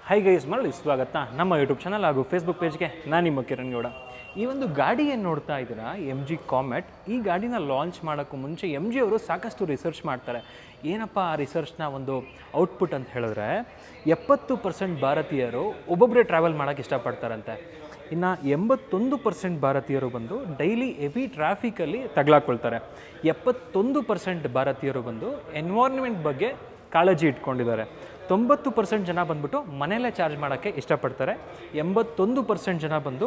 High guys, ಮರಳಿ ಸ್ವಾಗತ ನಮ್ಮ ಯೂಟ್ಯೂಬ್ ಚಾನಲ್ ಹಾಗೂ ಫೇಸ್ಬುಕ್ ಪೇಜ್ಗೆ. ನಾನು ನಿಮ್ಮ ಕಿರಣ್ ಗೌಡ. ಈ ಒಂದು ಗಾಡಿ ಏನು ನೋಡ್ತಾ ಇದ್ದೀರಾ, MG ಕಾಮೆಟ್. ಈ ಗಾಡಿನ ಲಾಂಚ್ ಮಾಡೋಕ್ಕೂ ಮುಂಚೆ MG ಅವರು ಸಾಕಷ್ಟು ರಿಸರ್ಚ್ ಮಾಡ್ತಾರೆ. ಏನಪ್ಪ ಆ ರಿಸರ್ಚ್ನ ಒಂದು ಔಟ್ಪುಟ್ ಅಂತ ಹೇಳಿದ್ರೆ 70% ಭಾರತೀಯರು ಒಬ್ಬೊಬ್ಬರೇ ಟ್ರಾವೆಲ್ ಮಾಡೋಕ್ಕೆ ಇಷ್ಟಪಡ್ತಾರಂತೆ. ಇನ್ನು 81% ಭಾರತೀಯರು ಬಂದು ಡೈಲಿ ಹೆವಿ ಟ್ರಾಫಿಕಲ್ಲಿ ತಗಲಾಕೊಳ್ತಾರೆ. 71% ಭಾರತೀಯರು ಬಂದು ಎನ್ವೈರ್ನ್ಮೆಂಟ್ ಬಗ್ಗೆ ಕಾಳಜಿ ಇಟ್ಕೊಂಡಿದ್ದಾರೆ. 90% ಜನ ಬಂದ್ಬಿಟ್ಟು ಮನೆಯಲ್ಲೇ ಚಾರ್ಜ್ ಮಾಡೋಕ್ಕೆ ಇಷ್ಟಪಡ್ತಾರೆ. 81% ಜನ ಬಂದು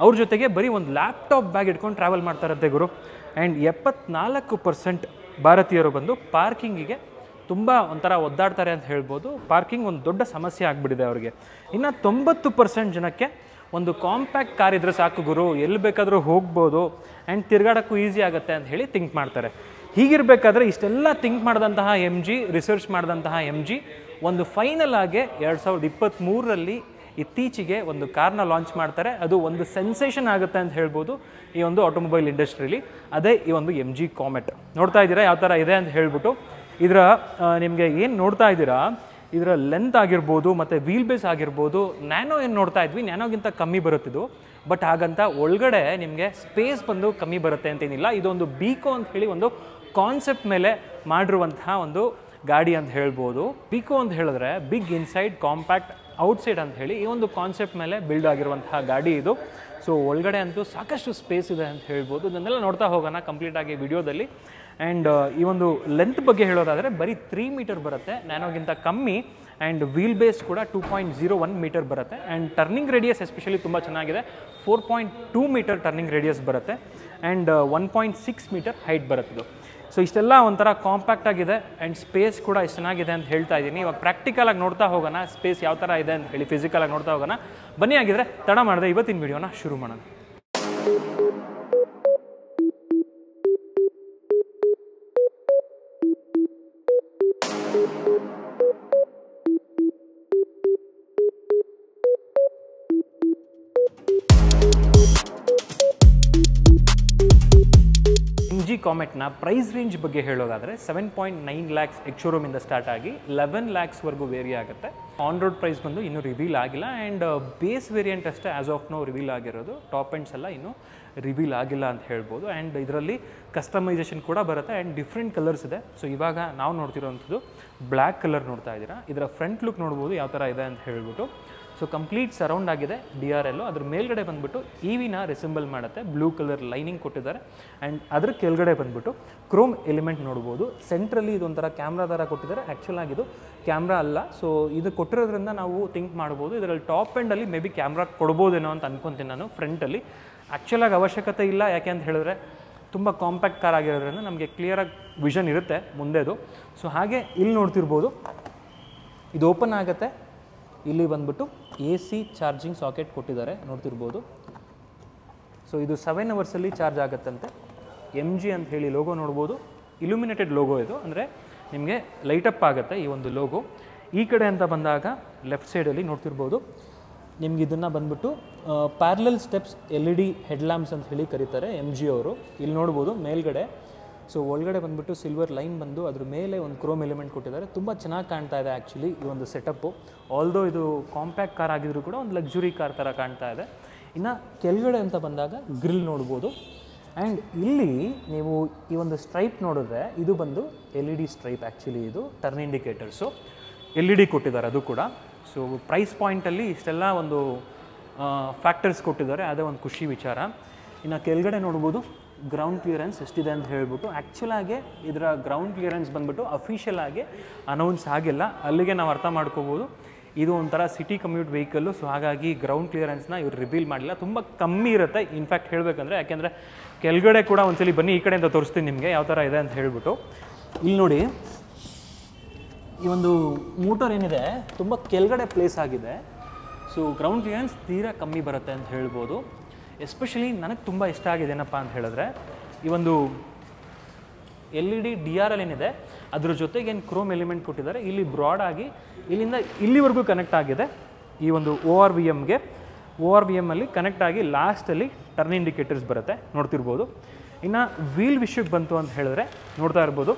ಅವ್ರ ಜೊತೆಗೆ ಬರೀ ಒಂದು ಲ್ಯಾಪ್ಟಾಪ್ ಬ್ಯಾಗ್ ಇಟ್ಕೊಂಡು ಟ್ರಾವೆಲ್ ಮಾಡ್ತಾರಂತೆ ಗುರು. ಆ್ಯಂಡ್ 74% ಭಾರತೀಯರು ಬಂದು ಪಾರ್ಕಿಂಗಿಗೆ ತುಂಬ ಒಂಥರ ಒದ್ದಾಡ್ತಾರೆ ಅಂತ ಹೇಳ್ಬೋದು. ಪಾರ್ಕಿಂಗ್ ಒಂದು ದೊಡ್ಡ ಸಮಸ್ಯೆ ಆಗಿಬಿಟ್ಟಿದೆ ಅವ್ರಿಗೆ. ಇನ್ನು 90% ಜನಕ್ಕೆ ಒಂದು ಕಾಂಪ್ಯಾಕ್ಟ್ ಕಾರ್ ಇದ್ದರೆ ಸಾಕು ಗುರು, ಎಲ್ಲಿ ಬೇಕಾದರೂ ಹೋಗ್ಬೋದು ಆ್ಯಂಡ್ ತಿರುಗಾಡೋಕ್ಕೂ ಈಸಿ ಆಗುತ್ತೆ ಅಂತ ಹೇಳಿ ಥಿಂಕ್ ಮಾಡ್ತಾರೆ. ಹೀಗಿರಬೇಕಾದ್ರೆ ಇಷ್ಟೆಲ್ಲ ಥಿಂಕ್ ಮಾಡಿದಂತಹ MG, ರಿಸರ್ಚ್ ಮಾಡಿದಂತಹ MG ಒಂದು ಫೈನಲ್ ಆಗಿ 2023ರಲ್ಲಿ ಇತ್ತೀಚೆಗೆ ಒಂದು ಕಾರ್ನ ಲಾಂಚ್ ಮಾಡ್ತಾರೆ. ಅದು ಒಂದು ಸೆನ್ಸೇಷನ್ ಆಗುತ್ತೆ ಅಂತ ಹೇಳ್ಬೋದು ಈ ಒಂದು ಆಟೋಮೊಬೈಲ್ ಇಂಡಸ್ಟ್ರಿಲಿ. ಅದೇ ಈ ಒಂದು MG ಕಾಮೆಟ್. ನೋಡ್ತಾ ಇದ್ದೀರಾ ಯಾವ ಥರ ಇದೆ ಅಂತ ಹೇಳ್ಬಿಟ್ಟು. ಇದರ ನಿಮಗೆ ಏನು ನೋಡ್ತಾ ಇದ್ದೀರಾ, ಇದರ ಲೆಂತ್ ಆಗಿರ್ಬೋದು ಮತ್ತು ವೀಲ್ ಬೇಸ್ ಆಗಿರ್ಬೋದು. ನ್ಯಾನೋ ಏನು ನೋಡ್ತಾ ಇದ್ವಿ, ನ್ಯಾನೋಗಿಂತ ಕಮ್ಮಿ ಬರುತ್ತಿದ್ದು. ಬಟ್ ಹಾಗಂತ ಒಳಗಡೆ ನಿಮಗೆ ಸ್ಪೇಸ್ ಬಂದು ಕಮ್ಮಿ ಬರುತ್ತೆ ಅಂತೇನಿಲ್ಲ. ಇದೊಂದು ಬೀಕೋ ಅಂತ ಹೇಳಿ ಒಂದು ಕಾನ್ಸೆಪ್ಟ್ ಮೇಲೆ ಮಾಡಿರುವಂತಹ ಒಂದು ಗಾಡಿ ಅಂತ ಹೇಳ್ಬೋದು. ಬೀಕೋ ಅಂತ ಹೇಳಿದ್ರೆ ಬಿಗ್ ಇನ್ಸೈಡ್ ಕಾಂಪ್ಯಾಕ್ಟ್ ಔಟ್ಸೈಡ್ ಅಂತ ಹೇಳಿ ಈ ಒಂದು ಕಾನ್ಸೆಪ್ಟ್ ಮೇಲೆ ಬಿಲ್ಡ್ ಆಗಿರುವಂತಹ ಗಾಡಿ ಇದು. ಸೊ ಒಳಗಡೆ ಅಂತೂ ಸಾಕಷ್ಟು ಸ್ಪೇಸ್ ಇದೆ ಅಂತ ಹೇಳ್ಬೋದು. ಇದನ್ನೆಲ್ಲ ನೋಡ್ತಾ ಹೋಗೋಣ ಕಂಪ್ಲೀಟಾಗಿ ವಿಡಿಯೋದಲ್ಲಿ. ಆ್ಯಂಡ್ ಈ ಒಂದು ಲೆಂತ್ ಬಗ್ಗೆ ಹೇಳೋದಾದರೆ ಬರೀ 3 ಮೀಟರ್ ಬರುತ್ತೆ, ನ್ಯಾನೋಗಿಂತ ಕಮ್ಮಿ. ಆ್ಯಂಡ್ ವೀಲ್ ಬೇಸ್ ಕೂಡ 2.01 ಮೀಟರ್ ಬರುತ್ತೆ. ಆ್ಯಂಡ್ ಟರ್ನಿಂಗ್ ರೇಡಿಯಸ್ ಎಸ್ಪೆಷಲಿ ತುಂಬ ಚೆನ್ನಾಗಿದೆ. 4.2 ಮೀಟರ್ ಟರ್ನಿಂಗ್ ರೇಡಿಯಸ್ ಬರುತ್ತೆ. ಆ್ಯಂಡ್ 1.6 ಮೀಟರ್ ಹೈಟ್ ಬರುತ್ತಿದ್ದು. ಸೊ ಇಷ್ಟೆಲ್ಲ ಒಂಥರ ಕಾಂಪ್ಯಾಕ್ಟ್ ಆಗಿದೆ ಆ್ಯಂಡ್ ಸ್ಪೇಸ್ ಕೂಡ ಇಷ್ಟು ಚೆನ್ನಾಗಿದೆ ಅಂತ ಹೇಳ್ತಾ ಇದ್ದೀನಿ. ಇವಾಗ ಪ್ರಾಕ್ಟಿಕಲಾಗಿ ನೋಡ್ತಾ ಹೋಗೋಣ ಸ್ಪೇಸ್ ಯಾವ ಥರ ಇದೆ ಅಂತ ಹೇಳಿ, ಫಿಸಿಕಲಾಗಿ ನೋಡ್ತಾ ಹೋಗೋಣ. ಬನ್ನಿ, ಆಗಿದ್ರೆ ತಡ ಮಾಡಿದೆ ಇವತ್ತಿನ ವಿಡಿಯೋನ ಶುರು ಮಾಡೋಣ. MG ಕಾಮೆಟ್ನ ಪ್ರೈಸ್ ರೇಂಜ್ ಬಗ್ಗೆ ಹೇಳೋದಾದರೆ 7.9 lakhs ಎಕ್ಸ್ ಶೋರೂಮಿಂದ ಸ್ಟಾರ್ಟ್ ಆಗಿ 11 lakhsವರೆಗೂ ವೇರಿ ಆಗುತ್ತೆ. ಆನ್ ರೋಡ್ ಪ್ರೈಸ್ ಬಂದು ಇನ್ನೂ ರಿವೀಲ್ ಆಗಿಲ್ಲ. ಆ್ಯಂಡ್ ಬೇಸ್ ವೇರಿಯಂಟ್ ಅಷ್ಟೇ ಆ್ಯಸ್ ಆಫ್ ನೋ ರಿವೀಲ್ ಆಗಿರೋದು. ಟಾಪ್ ಎಂಡ್ಸ್ ಎಲ್ಲ ಇನ್ನೂ ರಿವೀಲ್ ಆಗಿಲ್ಲ ಅಂತ ಹೇಳ್ಬೋದು. ಆ್ಯಂಡ್ ಇದರಲ್ಲಿ ಕಸ್ಟಮೈಸೇಷನ್ ಕೂಡ ಬರುತ್ತೆ ಆ್ಯಂಡ್ ಡಿಫ್ರೆಂಟ್ ಕಲರ್ಸ್ ಇದೆ. ಸೊ ಇವಾಗ ನಾವು ನೋಡ್ತಿರೋವಂಥದ್ದು ಬ್ಲ್ಯಾಕ್ ಕಲರ್ ನೋಡ್ತಾ ಇದ್ದೀರಾ. ಇದರ ಫ್ರಂಟ್ ಲುಕ್ ನೋಡ್ಬೋದು ಯಾವ ಥರ ಇದೆ ಅಂತ ಹೇಳ್ಬಿಟ್ಟು. ಸೊ ಕಂಪ್ಲೀಟ್ ಸರೌಂಡ್ ಆಗಿದೆ DRL. ಅದ್ರ ಮೇಲ್ಗಡೆ ಬಂದುಬಿಟ್ಟು EVನ ರಿಸೆಂಬಲ್ ಮಾಡುತ್ತೆ. ಬ್ಲೂ ಕಲರ್ ಲೈನಿಂಗ್ ಕೊಟ್ಟಿದ್ದಾರೆ. ಆ್ಯಂಡ್ ಅದ್ರ ಕೆಳಗಡೆ ಬಂದುಬಿಟ್ಟು ಕ್ರೋಮ್ ಎಲಿಮೆಂಟ್ ನೋಡ್ಬೋದು. ಸೆಂಟ್ರಲ್ಲಿ ಇದೊಂಥರ ಕ್ಯಾಮ್ರಾ ಥರ ಕೊಟ್ಟಿದ್ದಾರೆ. ಆ್ಯಕ್ಚುಲ್ ಆಗಿದ್ದು ಕ್ಯಾಮ್ರಾ ಅಲ್ಲ. ಸೊ ಇದು ಕೊಟ್ಟಿರೋದ್ರಿಂದ ನಾವು ಥಿಂಕ್ ಮಾಡ್ಬೋದು ಇದರಲ್ಲಿ ಟಾಪ್ ಎಂಡಲ್ಲಿ ಮೇ ಬಿ ಕ್ಯಾಮ್ರಾ ಕೊಡ್ಬೋದೇನೋ ಅಂತ ಅನ್ಕೊತೀನಿ ನಾನು. ಫ್ರಂಟಲ್ಲಿ ಆ್ಯಕ್ಚುಲಾಗಿ ಅವಶ್ಯಕತೆ ಇಲ್ಲ, ಯಾಕೆ ಅಂತ ಹೇಳಿದ್ರೆ ತುಂಬ ಕಾಂಪ್ಯಾಕ್ಟ್ ಕಾರ್ ಆಗಿರೋದ್ರಿಂದ ನಮಗೆ ಕ್ಲಿಯರಾಗಿ ವಿಷನ್ ಇರುತ್ತೆ ಮುಂದೆದು. ಸೊ ಹಾಗೆ ಇಲ್ಲಿ ನೋಡ್ತಿರ್ಬೋದು, ಇದು ಓಪನ್ ಆಗುತ್ತೆ. ಇಲ್ಲಿ ಬಂದ್ಬಿಟ್ಟು AC ಚಾರ್ಜಿಂಗ್ ಸಾಕೆಟ್ ಕೊಟ್ಟಿದ್ದಾರೆ, ನೋಡ್ತಿರ್ಬೋದು. ಸೊ ಇದು 7 ಅವರ್ಸಲ್ಲಿ ಚಾರ್ಜ್ ಆಗುತ್ತಂತೆ. MG ಅಂತ ಹೇಳಿ ಲೋಗೋ ನೋಡ್ಬೋದು. ಇಲ್ಯುಮಿನೇಟೆಡ್ ಲೋಗೋ ಇದು, ಅಂದರೆ ನಿಮಗೆ ಲೈಟಪ್ ಆಗುತ್ತೆ ಈ ಒಂದು ಲೋಗೋ. ಈ ಕಡೆ ಅಂತ ಬಂದಾಗ ಲೆಫ್ಟ್ ಸೈಡಲ್ಲಿ ನೋಡ್ತಿರ್ಬೋದು, ನಿಮ್ಗೆ ಇದನ್ನು ಬಂದ್ಬಿಟ್ಟು ಪ್ಯಾರಲಲ್ ಸ್ಟೆಪ್ಸ್ LED ಹೆಡ್ಲ್ಯಾಂಪ್ಸ್ ಅಂತ ಹೇಳಿ ಕರೀತಾರೆ MG ಅವರು. ಇಲ್ಲಿ ನೋಡ್ಬೋದು ಮೇಲ್ಗಡೆ. ಸೊ ಒಳಗಡೆ ಬಂದುಬಿಟ್ಟು ಸಿಲ್ವರ್ ಲೈನ್ ಬಂದು ಅದ್ರ ಮೇಲೆ ಒಂದು ಕ್ರೋಮ್ ಎಲಿಮೆಂಟ್ ಕೊಟ್ಟಿದ್ದಾರೆ. ತುಂಬ ಚೆನ್ನಾಗಿ ಕಾಣ್ತಾ ಇದೆ ಆ್ಯಕ್ಚುಲಿ ಈ ಒಂದು ಸೆಟಪ್ಪು. ಆಲ್ದೋ ಇದು ಕಾಂಪ್ಯಾಕ್ಟ್ ಕಾರ್ ಆಗಿದ್ರು ಕೂಡ ಒಂದು ಲಕ್ಸುರಿ ಕಾರ್ ಥರ ಕಾಣ್ತಾ ಇದೆ. ಇನ್ನು ಕೆಳಗಡೆ ಅಂತ ಬಂದಾಗ ಗ್ರಿಲ್ ನೋಡ್ಬೋದು. ಆ್ಯಂಡ್ ಇಲ್ಲಿ ನೀವು ಈ ಒಂದು ಸ್ಟ್ರೈಪ್ ನೋಡಿದ್ರೆ ಇದು ಬಂದು LED ಸ್ಟ್ರೈಪ್. ಆ್ಯಕ್ಚುಲಿ ಇದು ಟರ್ನ್ ಇಂಡಿಕೇಟರ್ಸು LED ಕೊಟ್ಟಿದ್ದಾರೆ ಅದು ಕೂಡ. ಸೊ ಪ್ರೈಸ್ ಪಾಯಿಂಟಲ್ಲಿ ಇಷ್ಟೆಲ್ಲ ಒಂದು ಫ್ಯಾಕ್ಟರ್ಸ್ ಕೊಟ್ಟಿದ್ದಾರೆ, ಅದೇ ಒಂದು ಖುಷಿ ವಿಚಾರ. ಇನ್ನು ಕೆಳಗಡೆ ನೋಡ್ಬೋದು ಗ್ರೌಂಡ್ ಕ್ಲಿಯರೆನ್ಸ್ ಎಷ್ಟಿದೆ ಅಂತ ಹೇಳ್ಬಿಟ್ಟು. ಆ್ಯಕ್ಚುಲಾಗಿ ಇದರ ಗ್ರೌಂಡ್ ಕ್ಲಿಯರೆನ್ಸ್ ಬಂದುಬಿಟ್ಟು ಅಫಿಷಿಯಲ್ ಆಗಿ ಅನೌನ್ಸ್ ಆಗಿಲ್ಲ. ಅಲ್ಲಿಗೆ ನಾವು ಅರ್ಥ ಮಾಡ್ಕೋಬೋದು ಇದು ಒಂಥರ ಸಿಟಿ ಕಮ್ಯೂಟ್ ವೆಹಿಕಲ್ಲು. ಸೊ ಹಾಗಾಗಿ ಗ್ರೌಂಡ್ ಕ್ಲಿಯರೆನ್ಸ್ನ ಇವ್ರು ರಿವೀಲ್ ಮಾಡಿಲ್ಲ, ತುಂಬ ಕಮ್ಮಿ ಇರುತ್ತೆ ಇನ್ಫ್ಯಾಕ್ಟ್ ಹೇಳಬೇಕಂದ್ರೆ. ಯಾಕೆಂದರೆ ಕೆಳಗಡೆ ಕೂಡ ಒಂದ್ಸಲಿ ಬನ್ನಿ, ಈ ಕಡೆಯಿಂದ ತೋರಿಸ್ತೀನಿ ನಿಮಗೆ ಯಾವ ಥರ ಇದೆ ಅಂತ ಹೇಳ್ಬಿಟ್ಟು. ಇಲ್ಲಿ ನೋಡಿ, ಈ ಒಂದು ಮೋಟರ್ ಏನಿದೆ ತುಂಬ ಕೆಳಗಡೆ ಪ್ಲೇಸ್ ಆಗಿದೆ. ಸೊ ಗ್ರೌಂಡ್ ಕ್ಲಿಯರೆನ್ಸ್ ತೀರಾ ಕಮ್ಮಿ ಬರುತ್ತೆ ಅಂತ ಹೇಳ್ಬೋದು. ಎಸ್ಪೆಷಲಿ ನನಗೆ ತುಂಬ ಇಷ್ಟ ಆಗಿದೆ ಏನಪ್ಪ ಅಂತ ಹೇಳಿದ್ರೆ ಈ ಒಂದು LED DRL ಏನಿದೆ ಅದ್ರ ಜೊತೆಗೆ ಏನು ಕ್ರೋಮ್ ಎಲಿಮೆಂಟ್ ಕೊಟ್ಟಿದ್ದಾರೆ. ಇಲ್ಲಿ ಬ್ರಾಡ್ ಆಗಿ ಇಲ್ಲಿಂದ ಇಲ್ಲಿವರೆಗೂ ಕನೆಕ್ಟ್ ಆಗಿದೆ ಈ ಒಂದು ORVMಗೆ. ORVMಲ್ಲಿ ಕನೆಕ್ಟ್ ಆಗಿ ಲಾಸ್ಟಲ್ಲಿ ಟರ್ನ್ ಇಂಡಿಕೇಟರ್ಸ್ ಬರುತ್ತೆ, ನೋಡ್ತಿರ್ಬೋದು. ಇನ್ನು ವೀಲ್ ವಿಷಯಕ್ಕೆ ಬಂತು ಅಂತ ಹೇಳಿದ್ರೆ ನೋಡ್ತಾ ಇರ್ಬೋದು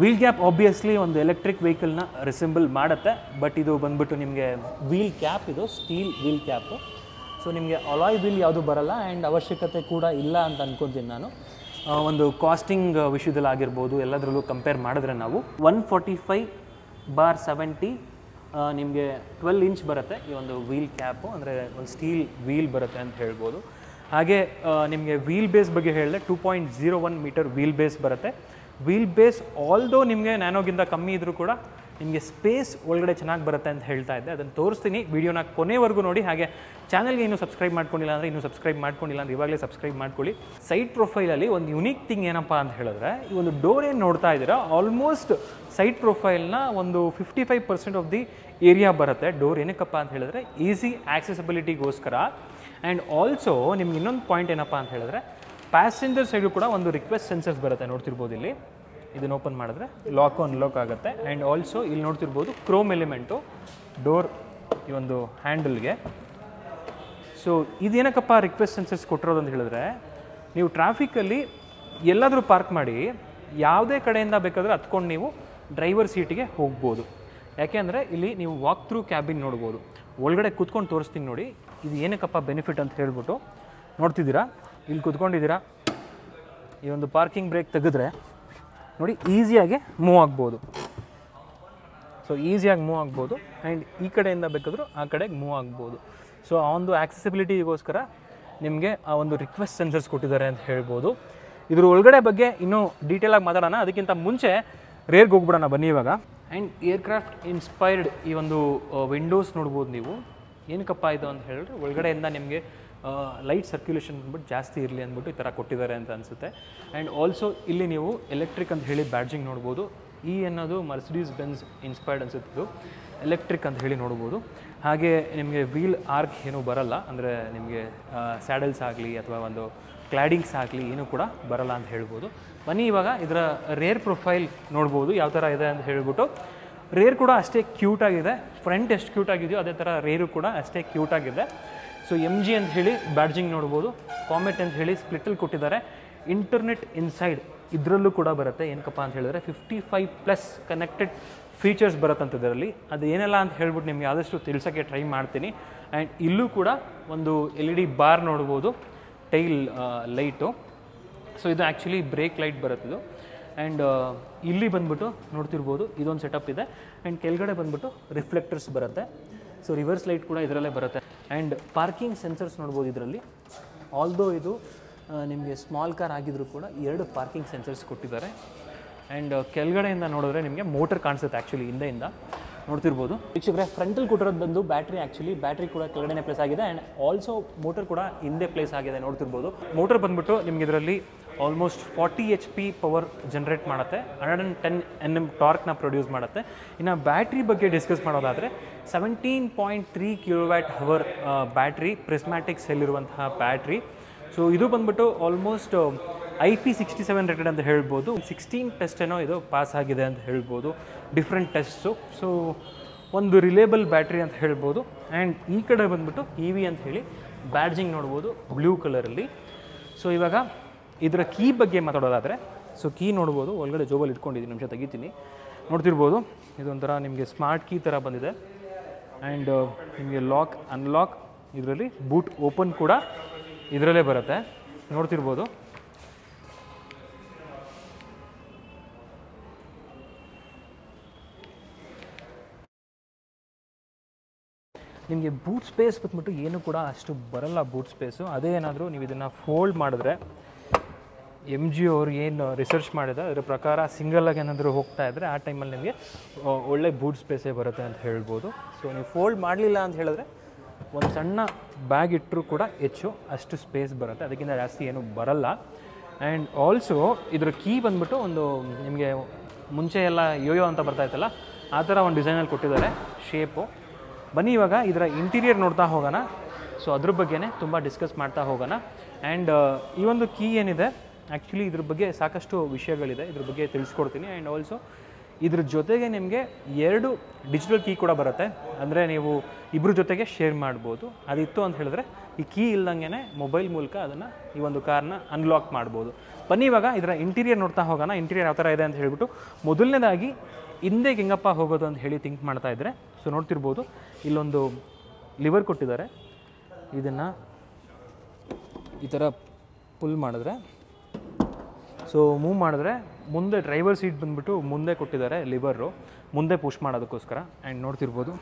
ವೀಲ್ ಗ್ಯಾಪ್ ಆಬ್ವಿಯಸ್ಲಿ ಒಂದು ಎಲೆಕ್ಟ್ರಿಕ್ ವೆಹಿಕಲ್ನ ರಿಸೆಂಬಲ್ ಮಾಡುತ್ತೆ, ಬಟ್ ಇದು ಬಂದ್ಬಿಟ್ಟು ನಿಮಗೆ ವೀಲ್ ಕ್ಯಾಪ್, ಇದು ಸ್ಟೀಲ್ ವೀಲ್ ಕ್ಯಾಪು. ಸೊ ನಿಮಗೆ ಅಲಾಯ್ ವೀಲ್ ಯಾವುದು ಬರಲ್ಲ ಆ್ಯಂಡ್ ಅವಶ್ಯಕತೆ ಕೂಡ ಇಲ್ಲ ಅಂತ ಅನ್ಕೊತೀನಿ ನಾನು. ಒಂದು ಕಾಸ್ಟಿಂಗ್ ವಿಷಯದಲ್ಲಿ ಆಗಿರ್ಬೋದು, ಎಲ್ಲದರಲ್ಲೂ ಕಂಪೇರ್ ಮಾಡಿದ್ರೆ ನಾವು 145/70 ನಿಮಗೆ 12 ಇಂಚ್ ಬರುತ್ತೆ ಈ ಒಂದು ವೀಲ್ ಕ್ಯಾಪು, ಅಂದರೆ ಒಂದು ಸ್ಟೀಲ್ ವೀಲ್ ಬರುತ್ತೆ ಅಂತ ಹೇಳ್ಬೋದು. ಹಾಗೆ ನಿಮಗೆ ವೀಲ್ ಬೇಸ್ ಬಗ್ಗೆ ಹೇಳಿದ್ರೆ 2.01 ಮೀಟರ್ ವೀಲ್ ಬೇಸ್ ಬರುತ್ತೆ. ವೀಲ್ ಬೇಸ್ ಆಲ್ದೋ ನಿಮಗೆ ನ್ಯಾನೋಗಿಂತ ಕಮ್ಮಿ ಇದ್ದರೂ ಕೂಡ ನಿಮಗೆ ಸ್ಪೇಸ್ ಒಳಗಡೆ ಚೆನ್ನಾಗಿ ಬರುತ್ತೆ ಅಂತ ಹೇಳ್ತಾ ಇದ್ದೆ. ಅದನ್ನು ತೋರಿಸ್ತೀನಿ, ವಿಡಿಯೋನ ಕೊನೆವರೆಗೂ ನೋಡಿ. ಹಾಗೆ ಚಾನಲ್ಗೆ ಇನ್ನೂ ಸಬ್ಸ್ಕ್ರೈಬ್ ಮಾಡ್ಕೊಂಡಿಲ್ಲ ಅಂದರೆ ಇನ್ನೂ ಸಬ್ಸ್ಕ್ರೈಬ್ ಮಾಡ್ಕೊಂಡಿಲ್ಲ ಅಂದರೆ ಇವಾಗಲೇ ಸಬ್ಸ್ಕ್ರೈಬ್ ಮಾಡ್ಕೊಳ್ಳಿ. ಸೈಡ್ ಪ್ರೊಫೈಲಲ್ಲಿ ಒಂದು ಯುನೀಕ್ ಥಿಂಗ್ ಏನಪ್ಪ ಅಂತ ಹೇಳಿದ್ರೆ, ಈ ಒಂದು ಡೋರ್ ಏನು ನೋಡ್ತಾ ಇದ್ದೀರಾ, ಆಲ್ಮೋಸ್ಟ್ ಸೈಡ್ ಪ್ರೊಫೈಲ್ನ ಒಂದು 55% ಆಫ್ ದಿ ಏರಿಯಾ ಬರುತ್ತೆ ಡೋರ್. ಏನಕ್ಕಪ್ಪ ಅಂತ ಹೇಳಿದ್ರೆ ಈಸಿ ಆಕ್ಸೆಸಿಬಿಲಿಟಿಗೋಸ್ಕರ. ಆ್ಯಂಡ್ ಆಲ್ಸೋ ನಿಮ್ಗೆ ಇನ್ನೊಂದು ಪಾಯಿಂಟ್ ಏನಪ್ಪ ಅಂತ ಹೇಳಿದ್ರೆ, ಪ್ಯಾಸೆಂಜರ್ ಸೈಡು ಕೂಡ ಒಂದು ರಿಕ್ವೆಸ್ಟ್ ಸೆನ್ಸರ್ಸ್ ಬರುತ್ತೆ, ನೋಡ್ತಿರ್ಬೋದು ಇಲ್ಲಿ. ಇದನ್ನು ಓಪನ್ ಮಾಡಿದ್ರೆ ಲಾಕ್ ಅನ್ಲಾಕ್ ಆಗುತ್ತೆ. ಆ್ಯಂಡ್ ಆಲ್ಸೋ ಇಲ್ಲಿ ನೋಡ್ತಿರ್ಬೋದು ಕ್ರೋಮ್ ಎಲಿಮೆಂಟು ಡೋರ್ ಈ ಒಂದು ಹ್ಯಾಂಡಲ್ಗೆ. ಸೊ ಇದೇನಕ್ಕಪ್ಪ ರಿಕ್ವೆಸ್ಟ್ ಸೆನ್ಸರ್ಸ್ ಕೊಟ್ಟಿರೋದು ಅಂತ ಹೇಳಿದ್ರೆ, ನೀವು ಟ್ರಾಫಿಕಲ್ಲಿ ಎಲ್ಲಾದರೂ ಪಾರ್ಕ್ ಮಾಡಿ ಯಾವುದೇ ಕಡೆಯಿಂದ ಬೇಕಾದರೆ ಹತ್ಕೊಂಡು ನೀವು ಡ್ರೈವರ್ ಸೀಟಿಗೆ ಹೋಗ್ಬೋದು. ಯಾಕೆ ಅಂದರೆ ಇಲ್ಲಿ ನೀವು ವಾಕ್ ಥ್ರೂ ಕ್ಯಾಬಿನ್ ನೋಡ್ಬೋದು. ಒಳಗಡೆ ಕೂತ್ಕೊಂಡು ತೋರಿಸ್ತೀನಿ ನೋಡಿ, ಇದು ಏನಕ್ಕಪ್ಪ ಬೆನಿಫಿಟ್ ಅಂತ ಹೇಳ್ಬಿಟ್ಟು. ನೋಡ್ತಿದ್ದೀರಾ, ಇಲ್ಲಿ ಕೂತ್ಕೊಂಡಿದ್ದೀರಾ, ಈ ಒಂದು ಪಾರ್ಕಿಂಗ್ ಬ್ರೇಕ್ ತೆಗೆದ್ರೆ ನೋಡಿ ಈಸಿಯಾಗಿ ಮೂವ್ ಆಗ್ಬೋದು. ಸೊ ಈಸಿಯಾಗಿ ಮೂವ್ ಆಗ್ಬೋದು ಆ್ಯಂಡ್ ಈ ಕಡೆಯಿಂದ ಬೇಕಾದರೂ ಆ ಕಡೆಗೆ ಮೂವ್ ಆಗ್ಬೋದು. ಸೊ ಆ ಒಂದು ಆಕ್ಸೆಸಿಬಿಲಿಟಿಗೋಸ್ಕರ ನಿಮಗೆ ಆ ಒಂದು ರಿಕ್ವೆಸ್ಟ್ ಸೆನ್ಸರ್ಸ್ ಕೊಟ್ಟಿದ್ದಾರೆ ಅಂತ ಹೇಳ್ಬೋದು. ಇದ್ರ ಒಳಗಡೆ ಬಗ್ಗೆ ಇನ್ನೂ ಡೀಟೇಲಾಗಿ ಮಾತಾಡೋಣ. ಅದಕ್ಕಿಂತ ಮುಂಚೆ ರೇರ್ಗೆ ಹೋಗ್ಬಿಡೋಣ ಬನ್ನಿ ಇವಾಗ. ಆ್ಯಂಡ್ ಏರ್ಕ್ರಾಫ್ಟ್ ಇನ್ಸ್ಪೈರ್ಡ್ ಈ ಒಂದು ವಿಂಡೋಸ್ ನೋಡ್ಬೋದು ನೀವು. ಏನಕ್ಕಪ್ಪ ಇದು ಅಂತ ಹೇಳಿದ್ರೆ, ಒಳಗಡೆಯಿಂದ ನಿಮಗೆ ಲೈಟ್ ಸರ್ಕ್ಯುಲೇಷನ್ ಬಂದ್ಬಿಟ್ಟು ಜಾಸ್ತಿ ಇರಲಿ ಅಂದ್ಬಿಟ್ಟು ಈ ಥರ ಕೊಟ್ಟಿದ್ದಾರೆ ಅಂತ ಅನಿಸುತ್ತೆ. ಆ್ಯಂಡ್ ಆಲ್ಸೋ ಇಲ್ಲಿ ನೀವು ಎಲೆಕ್ಟ್ರಿಕ್ ಅಂತ ಹೇಳಿ ಬ್ಯಾಡ್ಜಿಂಗ್ ನೋಡ್ಬೋದು. ಈ ಅನ್ನೋದು ಮರ್ಸಿಡೀಸ್ ಬೆನ್ಸ್ ಇನ್ಸ್ಪೈರ್ಡ್ ಅನಿಸುತ್ತೆ, ಇದು ಎಲೆಕ್ಟ್ರಿಕ್ ಅಂತ ಹೇಳಿ ನೋಡ್ಬೋದು. ಹಾಗೆ ನಿಮಗೆ ವೀಲ್ ಆರ್ಕ್ ಏನೂ ಬರಲ್ಲ, ಅಂದರೆ ನಿಮಗೆ ಸ್ಯಾಡಲ್ಸ್ ಆಗಲಿ ಅಥವಾ ಒಂದು ಕ್ಲಾಡಿಂಗ್ಸ್ ಆಗಲಿ ಏನೂ ಕೂಡ ಬರಲ್ಲ ಅಂತ ಹೇಳ್ಬೋದು. ಬನ್ನಿ ಇವಾಗ ಇದರ ರೇರ್ ಪ್ರೊಫೈಲ್ ನೋಡ್ಬೋದು ಯಾವ ಥರ ಇದೆ ಅಂತ ಹೇಳ್ಬಿಟ್ಟು. ರೇರ್ ಕೂಡ ಅಷ್ಟೇ ಕ್ಯೂಟಾಗಿದೆ, ಫ್ರಂಟ್ ಎಷ್ಟು ಕ್ಯೂಟಾಗಿದೆಯೋ ಅದೇ ಥರ ರೇರು ಕೂಡ ಅಷ್ಟೇ ಕ್ಯೂಟಾಗಿದೆ. ಸೊ MG ಅಂತ ಹೇಳಿ ಬ್ಯಾಡ್ಜಿಂಗ್ ನೋಡ್ಬೋದು. ಕಾಮೆಟ್ ಅಂತ ಹೇಳಿ ಸ್ಪ್ಲಿಟ್ಟಲ್ಲಿ ಕೊಟ್ಟಿದ್ದಾರೆ. ಇಂಟರ್ನೆಟ್ ಇನ್ಸೈಡ್ ಇದರಲ್ಲೂ ಕೂಡ ಬರುತ್ತೆ. ಏನಕ್ಕಪ್ಪ ಅಂತ ಹೇಳಿದ್ರೆ 55+ ಕನೆಕ್ಟೆಡ್ ಫೀಚರ್ಸ್ ಬರುತ್ತಂತ ಇದರಲ್ಲಿ. ಅದು ಏನೆಲ್ಲ ಅಂತ ಹೇಳ್ಬಿಟ್ಟು ನಿಮಗೆ ಆದಷ್ಟು ತಿಳಿಸೋಕ್ಕೆ ಟ್ರೈ ಮಾಡ್ತೀನಿ. ಆ್ಯಂಡ್ ಇಲ್ಲೂ ಕೂಡ ಒಂದು LED ಬಾರ್ ನೋಡ್ಬೋದು, ಟೈಲ್ ಲೈಟು. ಸೊ ಇದು ಆ್ಯಕ್ಚುಲಿ ಬ್ರೇಕ್ ಲೈಟ್ ಬರುತ್ತಿದ್ದು. ಆ್ಯಂಡ್ ಇಲ್ಲಿ ಬಂದ್ಬಿಟ್ಟು ನೋಡ್ತಿರ್ಬೋದು ಇದೊಂದು ಸೆಟಪ್ ಇದೆ. ಆ್ಯಂಡ್ ಕೆಳಗಡೆ ಬಂದ್ಬಿಟ್ಟು ರಿಫ್ಲೆಕ್ಟರ್ಸ್ ಬರುತ್ತೆ. ಸೊ ರಿವರ್ಸ್ ಲೈಟ್ ಕೂಡ ಇದರಲ್ಲೇ ಬರುತ್ತೆ. ಆ್ಯಂಡ್ ಪಾರ್ಕಿಂಗ್ ಸೆನ್ಸರ್ಸ್ ನೋಡ್ಬೋದು ಇದರಲ್ಲಿ. ಆಲ್ದೋ ಇದು ನಿಮಗೆ ಸ್ಮಾಲ್ ಕಾರ್ ಆಗಿದ್ರೂ ಕೂಡ 2 ಪಾರ್ಕಿಂಗ್ ಸೆನ್ಸರ್ಸ್ ಕೊಟ್ಟಿದ್ದಾರೆ. ಆ್ಯಂಡ್ ಕೆಳಗಡೆಯಿಂದ ನೋಡಿದ್ರೆ ನಿಮಗೆ ಮೋಟರ್ ಕಾಣಿಸುತ್ತೆ ಆ್ಯಕ್ಚುಲಿ ಹಿಂದೆಯಿಂದ ನೋಡ್ತಿರ್ಬೋದು. ವೀಕ್ಷಕರೇ, ಫ್ರಂಟಲ್ಲಿ ಕೊಟ್ಟಿರೋದು ಬಂದು ಬ್ಯಾಟ್ರಿ. ಆ್ಯಕ್ಚುಲಿ ಬ್ಯಾಟ್ರಿ ಕೂಡ ಕೆಳಗಡೆ ಪ್ಲೇಸ್ ಆಗಿದೆ ಆ್ಯಂಡ್ ಆಲ್ಸೋ ಮೋಟರ್ ಕೂಡ ಹಿಂದೆ ಪ್ಲೇಸ್ ಆಗಿದೆ ನೋಡ್ತಿರ್ಬೋದು. ಮೋಟರ್ ಬಂದ್ಬಿಟ್ಟು ನಿಮ್ಗೆ ಇದರಲ್ಲಿ ಆಲ್ಮೋಸ್ಟ್ 40 HP ಪವರ್ ಜನ್ರೇಟ್ ಮಾಡುತ್ತೆ, 110 Nm ಟಾರ್ಕ್ನ ಪ್ರೊಡ್ಯೂಸ್ ಮಾಡುತ್ತೆ. ಇನ್ನು ಬ್ಯಾಟ್ರಿ ಬಗ್ಗೆ ಡಿಸ್ಕಸ್ ಮಾಡೋದಾದರೆ 17.3 kWh ಬ್ಯಾಟ್ರಿ, ಪ್ರಿಸ್ಮ್ಯಾಟಿಕ್ ಸೆಲ್ ಇರುವಂತಹ ಬ್ಯಾಟ್ರಿ. ಸೊ ಇದು ಬಂದ್ಬಿಟ್ಟು ಆಲ್ಮೋಸ್ಟ್ IP67 ರೇಟೆಡ್ ಅಂತ ಹೇಳ್ಬೋದು. 16 ಟೆಸ್ಟ್ ಏನೋ ಇದು ಪಾಸ್ ಆಗಿದೆ ಅಂತ ಹೇಳ್ಬೋದು, ಡಿಫ್ರೆಂಟ್ ಟೆಸ್ಟ್ಸು. ಸೊ ಒಂದು ರಿಲೇಬಲ್ ಬ್ಯಾಟ್ರಿ ಅಂತ ಹೇಳ್ಬೋದು. ಆ್ಯಂಡ್ ಈ ಕಡೆ ಬಂದ್ಬಿಟ್ಟು EV ಅಂತ ಹೇಳಿ ಬ್ಯಾಡ್ಜಿಂಗ್ ನೋಡ್ಬೋದು ಬ್ಲೂ ಕಲರಲ್ಲಿ. ಸೊ ಇವಾಗ ಇದರ ಕೀ ಬಗ್ಗೆ ಮಾತಾಡೋದಾದರೆ, ಸೊ ಕೀ ನೋಡ್ಬೋದು, ಒಳಗಡೆ ಜೋಬಲ್ಲಿ ಇಟ್ಕೊಂಡಿದ್ದೀನಿ, ನಿಮಿಷ ತೆಗಿತೀನಿ. ನೋಡ್ತಿರ್ಬೋದು ಇದೊಂಥರ ನಿಮಗೆ ಸ್ಮಾರ್ಟ್ ಕೀ ಥರ ಬಂದಿದೆ. ಆ್ಯಂಡ್ ನಿಮಗೆ ಲಾಕ್ ಅನ್ಲಾಕ್ ಇದರಲ್ಲಿ, ಬೂಟ್ ಓಪನ್ ಕೂಡ ಇದರಲ್ಲೇ ಬರುತ್ತೆ ನೋಡ್ತಿರ್ಬೋದು. ನಿಮಗೆ ಬೂಟ್ ಸ್ಪೇಸ್ ಬಂದ್ಬಿಟ್ಟು ಏನು ಕೂಡ ಅಷ್ಟು ಬರಲ್ಲ ಬೂಟ್ ಸ್ಪೇಸು. ಅದೇ ಏನಾದರೂ ನೀವು ಇದನ್ನು ಫೋಲ್ಡ್ ಮಾಡಿದ್ರೆ, MG ಅವರು ಏನು ರಿಸರ್ಚ್ ಮಾಡಿದೆ ಅದರ ಪ್ರಕಾರ ಸಿಂಗಲಾಗಿ ಏನಾದರೂ ಹೋಗ್ತಾ ಇದ್ದರೆ ಆ ಟೈಮಲ್ಲಿ ನಿಮಗೆ ಒಳ್ಳೆ ಬೂಟ್ ಸ್ಪೇಸೇ ಬರುತ್ತೆ ಅಂತ ಹೇಳ್ಬೋದು. ಸೊ ನೀವು ಫೋಲ್ಡ್ ಮಾಡಲಿಲ್ಲ ಅಂತ ಹೇಳಿದ್ರೆ ಒಂದು ಸಣ್ಣ ಬ್ಯಾಗ್ ಇಟ್ಟರೂ ಕೂಡ ಹೆಚ್ಚು ಅಷ್ಟು ಸ್ಪೇಸ್ ಬರುತ್ತೆ, ಅದಕ್ಕಿಂತ ಜಾಸ್ತಿ ಏನೂ ಬರಲ್ಲ. ಆ್ಯಂಡ್ ಆಲ್ಸೋ ಇದರ ಕೀ ಬಂದ್ಬಿಟ್ಟು ಒಂದು ನಿಮಗೆ ಮುಂಚೆ ಎಲ್ಲ ಯೋಯೋ ಅಂತ ಬರ್ತಾಯಿತ್ತಲ್ಲ ಆ ಥರ ಒಂದು ಡಿಸೈನಲ್ಲಿ ಕೊಟ್ಟಿದ್ದಾರೆ ಶೇಪು. ಬನ್ನಿ ಇವಾಗ ಇದರ ಇಂಟೀರಿಯರ್ ನೋಡ್ತಾ ಹೋಗೋಣ. ಸೊ ಅದ್ರ ಬಗ್ಗೆನೇ ತುಂಬ ಡಿಸ್ಕಸ್ ಮಾಡ್ತಾ ಹೋಗೋಣ. ಆ್ಯಂಡ್ ಈ ಒಂದು ಕೀ ಏನಿದೆ ಆ್ಯಕ್ಚುಲಿ ಇದ್ರ ಬಗ್ಗೆ ಸಾಕಷ್ಟು ವಿಷಯಗಳಿದೆ, ಇದ್ರ ಬಗ್ಗೆ ತಿಳಿಸ್ಕೊಡ್ತೀನಿ. ಆ್ಯಂಡ್ ಆಲ್ಸೋ ಇದ್ರ ಜೊತೆಗೆ ನಿಮಗೆ 2 ಡಿಜಿಟಲ್ ಕೀ ಕೂಡ ಬರುತ್ತೆ, ಅಂದರೆ ನೀವು ಇಬ್ಬರ ಜೊತೆಗೆ ಶೇರ್ ಮಾಡ್ಬೋದು. ಅದಿತ್ತು ಅಂತ ಹೇಳಿದ್ರೆ ಈ ಕೀ ಇಲ್ದಂಗೆ ಮೊಬೈಲ್ ಮೂಲಕ ಅದನ್ನು ಈ ಒಂದು ಕಾರ್ನ ಅನ್ಲಾಕ್ ಮಾಡ್ಬೋದು. ಬನ್ನಿ ಇವಾಗ ಇದರ ಇಂಟೀರಿಯರ್ ನೋಡ್ತಾ ಹೋಗೋಣ. ಇಂಟೀರಿಯರ್ ಯಾವ ಥರ ಇದೆ ಅಂತ ಹೇಳ್ಬಿಟ್ಟು ಮೊದಲನೇದಾಗಿ ಹಿಂದೆಗೆ ಹೆಂಗಪ್ಪ ಹೋಗೋದು ಅಂತ ಹೇಳಿ ಥಿಂಕ್ ಮಾಡ್ತಾ ಇದ್ದರೆ, ಸೊ ನೋಡ್ತಿರ್ಬೋದು ಇಲ್ಲೊಂದು ಲಿವರ್ ಕೊಟ್ಟಿದ್ದಾರೆ. ಇದನ್ನು ಈ ಥರ ಪುಲ್ ಮಾಡಿದ್ರೆ, ಸೊ ಮೂವ್ ಮಾಡಿದ್ರೆ ಮುಂದೆ ಡ್ರೈವರ್ ಸೀಟ್ ಬಂದುಬಿಟ್ಟು ಮುಂದೆ ಕೊಟ್ಟಿದ್ದಾರೆ ಲಿವರು, ಮುಂದೆ ಪುಷ್ ಮಾಡೋದಕ್ಕೋಸ್ಕರ. ಆ್ಯಂಡ್ ನೋಡ್ತಿರ್ಬೋದು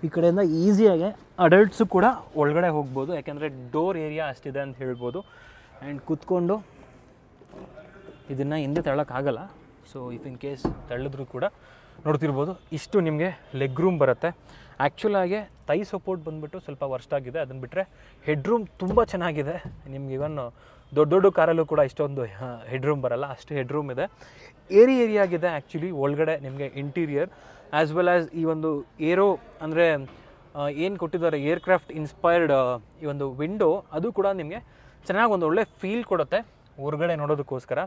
ಈ ಕಡೆಯಿಂದ ಈಸಿಯಾಗಿ ಅಡಲ್ಟ್ಸು ಕೂಡ ಒಳಗಡೆ ಹೋಗ್ಬೋದು, ಯಾಕೆಂದರೆ ಡೋರ್ ಏರಿಯಾ ಅಷ್ಟಿದೆ ಅಂತ ಹೇಳ್ಬೋದು. ಆ್ಯಂಡ್ ಕೂತ್ಕೊಂಡು ಇದನ್ನು ಹಿಂದೆ ತಳ್ಳೋಕ್ಕಾಗಲ್ಲ, ಸೊ ಇಫ್ ಇನ್ ಕೇಸ್ ತಳ್ಳಿದ್ರೂ ಕೂಡ ನೋಡ್ತಿರ್ಬೋದು ಇಷ್ಟು ನಿಮಗೆ ಲೆಗ್ ರೂಮ್ ಬರುತ್ತೆ. ಆ್ಯಕ್ಚುಲಾಗಿ ತೈ ಸಪೋರ್ಟ್ ಬಂದುಬಿಟ್ಟು ಸ್ವಲ್ಪ ವರ್ಸ್ಟ್ ಆಗಿದೆ, ಅದನ್ನು ಬಿಟ್ಟರೆ ಹೆಡ್ ರೂಮ್ ತುಂಬ ಚೆನ್ನಾಗಿದೆ. ನಿಮ್ಗೆ ಇವನ್ ದೊಡ್ಡ ದೊಡ್ಡ ಕಾರಲ್ಲೂ ಕೂಡ ಇಷ್ಟೊಂದು ಹೆಡ್ ರೂಮ್ ಬರಲ್ಲ, ಅಷ್ಟು ಹೆಡ್ ರೂಮ್ ಇದೆ. ಏರಿಯಾ ಆಗಿದೆ ಆ್ಯಕ್ಚುಲಿ ಒಳಗಡೆ ನಿಮಗೆ ಇಂಟೀರಿಯರ್ ಆ್ಯಸ್ ವೆಲ್ ಆ್ಯಸ್ ಈ ಒಂದು ಏರೋ ಅಂದರೆ ಏನು ಕೊಟ್ಟಿದ್ದಾರೆ ಏರ್ಕ್ರಾಫ್ಟ್ ಇನ್ಸ್ಪೈರ್ಡ್ ಈ ಒಂದು ವಿಂಡೋ, ಅದು ಕೂಡ ನಿಮಗೆ ಚೆನ್ನಾಗಿ ಒಂದು ಒಳ್ಳೆ ಫೀಲ್ ಕೊಡುತ್ತೆ ಹೊರಗಡೆ ನೋಡೋದಕ್ಕೋಸ್ಕರ.